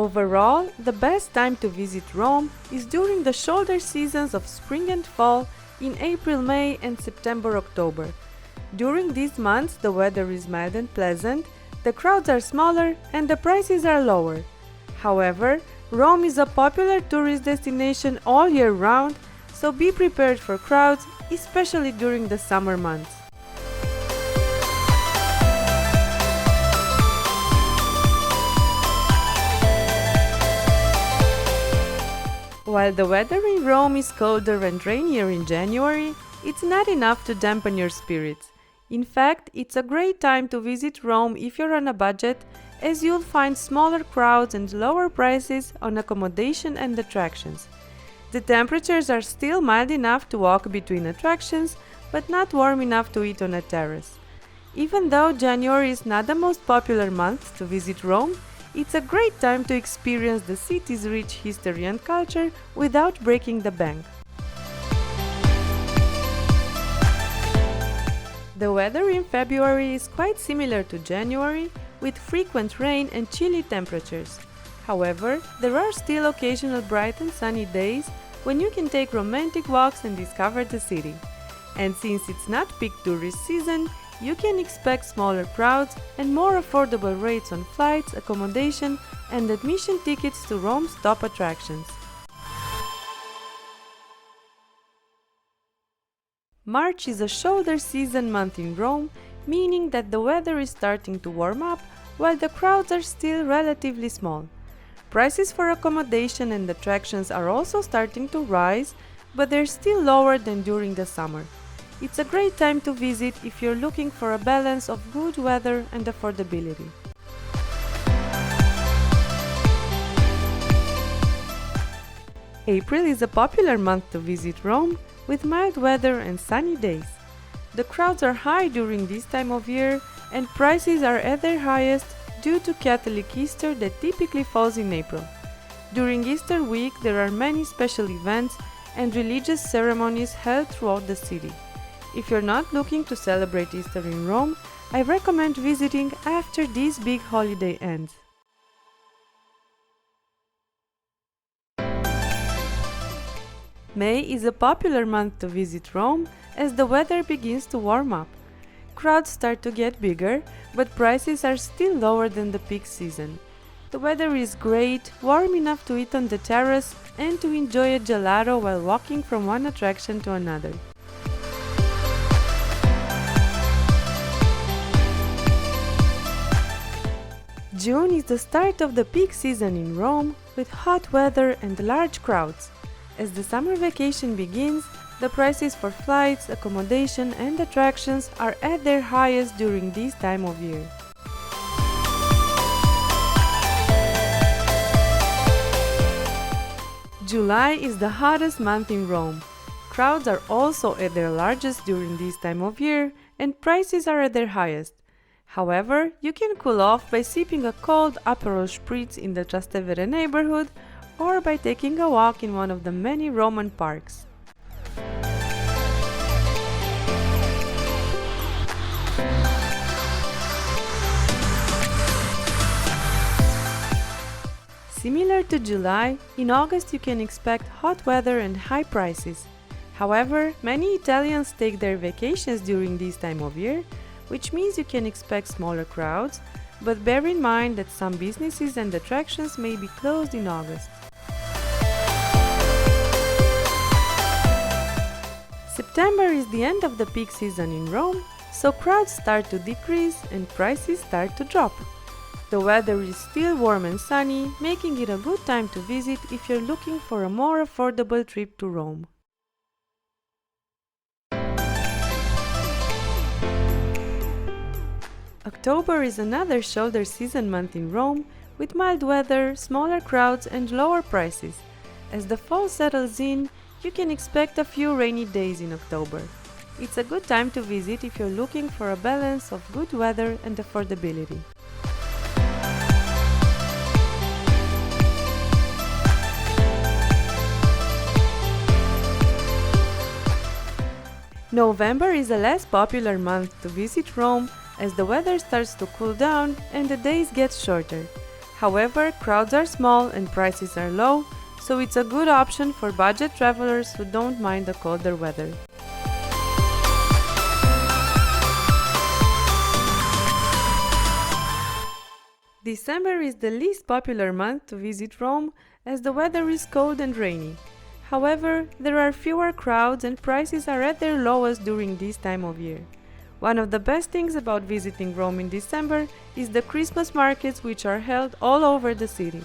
Overall, the best time to visit Rome is during the shoulder seasons of spring and fall in April, May and September, October. During these months, the weather is mild and pleasant, the crowds are smaller and the prices are lower. However, Rome is a popular tourist destination all year round, so be prepared for crowds, especially during the summer months. While the weather in Rome is colder and rainier in January, it's not enough to dampen your spirits. In fact, it's a great time to visit Rome if you're on a budget, as you'll find smaller crowds and lower prices on accommodation and attractions. The temperatures are still mild enough to walk between attractions, but not warm enough to eat on a terrace. Even though January is not the most popular month to visit Rome, it's a great time to experience the city's rich history and culture without breaking the bank. The weather in February is quite similar to January, with frequent rain and chilly temperatures. However, there are still occasional bright and sunny days when you can take romantic walks and discover the city. And since it's not peak tourist season, you can expect smaller crowds and more affordable rates on flights, accommodation, and admission tickets to Rome's top attractions. March is a shoulder season month in Rome, meaning that the weather is starting to warm up while the crowds are still relatively small. Prices for accommodation and attractions are also starting to rise, but they're still lower than during the summer. It's a great time to visit if you're looking for a balance of good weather and affordability. April is a popular month to visit Rome, with mild weather and sunny days. The crowds are high during this time of year, and prices are at their highest due to Catholic Easter that typically falls in April. During Easter week, there are many special events and religious ceremonies held throughout the city. If you're not looking to celebrate Easter in Rome, I recommend visiting after this big holiday ends. May is a popular month to visit Rome as the weather begins to warm up. Crowds start to get bigger, but prices are still lower than the peak season. The weather is great, warm enough to eat on the terrace and to enjoy a gelato while walking from one attraction to another. June is the start of the peak season in Rome, with hot weather and large crowds. As the summer vacation begins, the prices for flights, accommodation and attractions are at their highest during this time of year. July is the hottest month in Rome. Crowds are also at their largest during this time of year, and prices are at their highest. However, you can cool off by sipping a cold Aperol Spritz in the Trastevere neighborhood or by taking a walk in one of the many Roman parks. Similar to July, in August you can expect hot weather and high prices. However, many Italians take their vacations during this time of year, which means you can expect smaller crowds, but bear in mind that some businesses and attractions may be closed in August. September is the end of the peak season in Rome, so crowds start to decrease and prices start to drop. The weather is still warm and sunny, making it a good time to visit if you're looking for a more affordable trip to Rome. October is another shoulder season month in Rome, with mild weather, smaller crowds and lower prices. As the fall settles in, you can expect a few rainy days in October. It's a good time to visit if you're looking for a balance of good weather and affordability. November is a less popular month to visit Rome as the weather starts to cool down and the days get shorter. However, crowds are small and prices are low, so it's a good option for budget travelers who don't mind the colder weather. December is the least popular month to visit Rome as the weather is cold and rainy. However, there are fewer crowds and prices are at their lowest during this time of year. One of the best things about visiting Rome in December is the Christmas markets which are held all over the city.